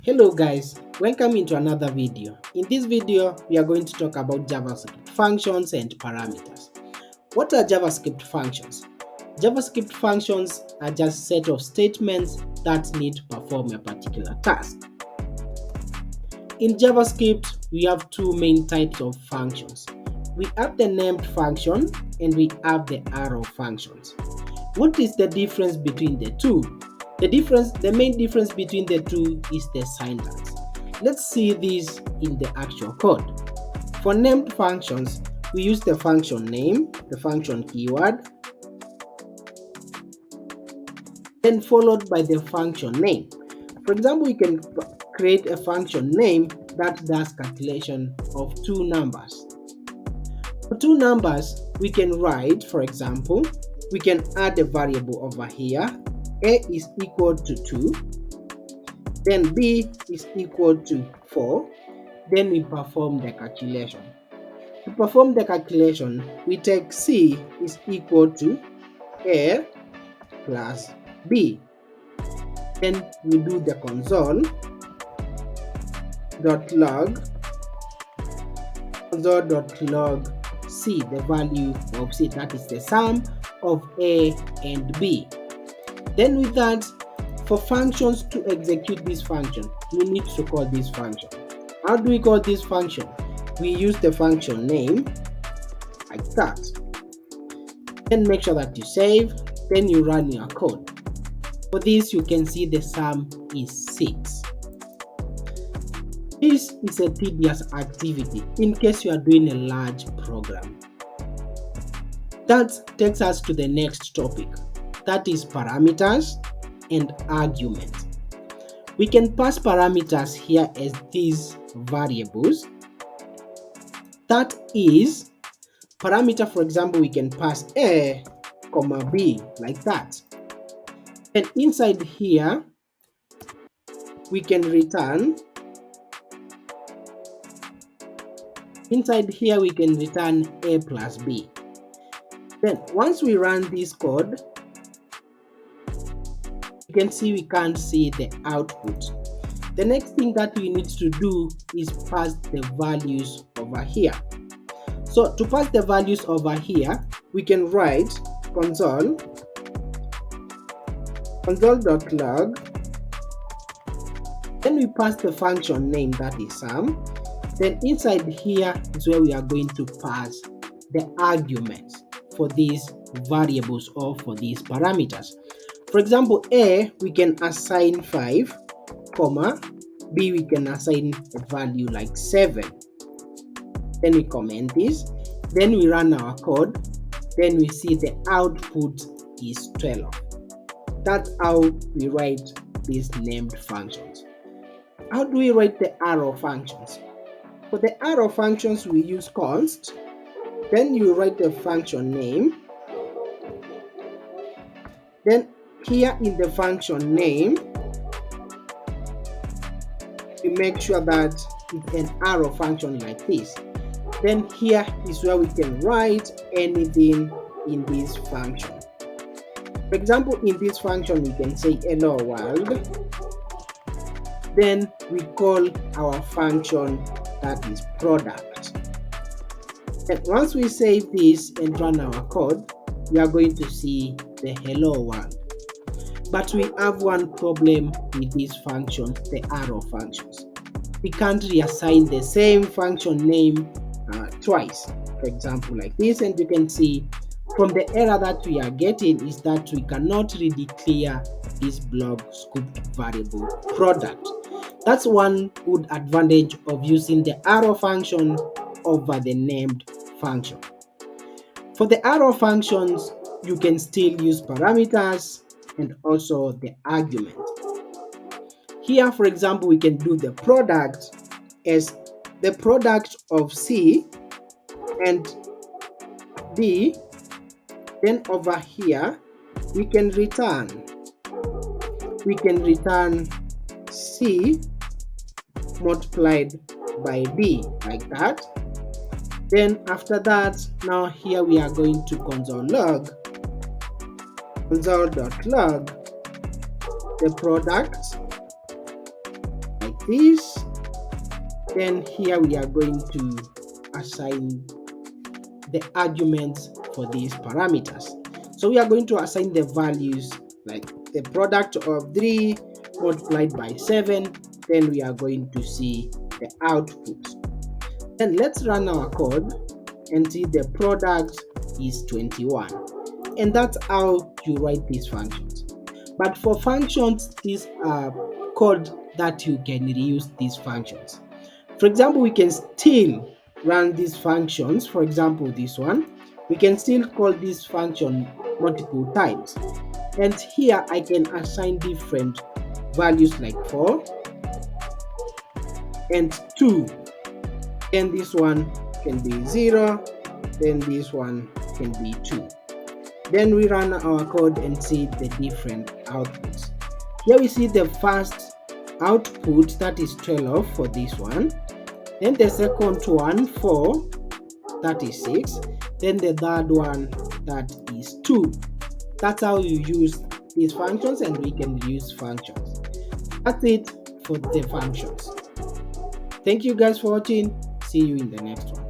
Hello guys, welcome into another video. In this video, we are going to talk about JavaScript functions and parameters. What are JavaScript functions? JavaScript functions are just a set of statements that need to perform a particular task. In JavaScript, we have two main types of functions. We have the named function and we have the arrow functions. What is the difference between the two? The main difference between the two is the syntax. Let's see this in the actual code. For named functions, we use the function name, the function keyword, then followed by the function name. For example, we can create a function name that does calculation of two numbers. For two numbers, we can write, for example, we can add a variable over here. A is equal to 2, then B is equal to 4, then we perform the calculation. To perform the calculation, we take C is equal to A plus B. Then we do the console.log C, the value of C, that is the sum of A and B. Then with that, for functions to execute this function, we need to call this function. How do we call this function? We use the function name like that. Then make sure that you save, then you run your code. For this, you can see the sum is 6. This is a tedious activity in case you are doing a large program. That takes us to the next topic, that is parameters and arguments. We can pass parameters here as these variables. That is, parameter, for example, we can pass A, B like that. And inside here, we can return A plus B. Then once we run this code, you can see we can't see the output. The next thing that we need to do is pass the values over here. So to pass the values over here, we can write console.log, then we pass the function name, that is sum. Then inside here is where we are going to pass the arguments for these variables or for these parameters. For example, A we can assign 5, B we can assign a value like 7. Then we comment this, then we run our code, then we see the output is 12. That's how we write these named functions. How do we write the arrow functions? For the arrow functions, we use const, then you write the function name, then here in the function name, we make sure that it's an arrow function like this. Then here is where we can write anything in this function. For example, in this function, we can say hello world. Then we call our function that is product. And once we save this and run our code, we are going to see the hello world. But we have one problem with these functions, the arrow functions. We can't reassign the same function name twice. For example, like this, and you can see from the error that we are getting is that we cannot really clear this blob scooped variable product. That's one good advantage of using the arrow function over the named function. For the arrow functions, you can still use parameters and also the argument. Here, for example, we can do the product as the product of C and D. Then over here, we can return C multiplied by D like that. Then after that, now here we are going to console.log the product like this. Then here we are going to assign the arguments for these parameters. So we are going to assign the values like the product of 3 multiplied by 7. Then we are going to see the output. Then let's run our code and see the product is 21. And that's how you write these functions. But for functions, these are code that you can reuse these functions. For example, we can still run these functions. For example, this one, we can still call this function multiple times. And here I can assign different values like 4 and 2. Then this one can be 0. Then this one can be 2. Then we run our code and see the different outputs. Here we see the first output, that is 12 for this one. Then the second one 4, that is 6. Then the third one, that is 2. That's how you use these functions, and we can use functions. That's it for the functions. Thank you guys for watching. See you in the next one.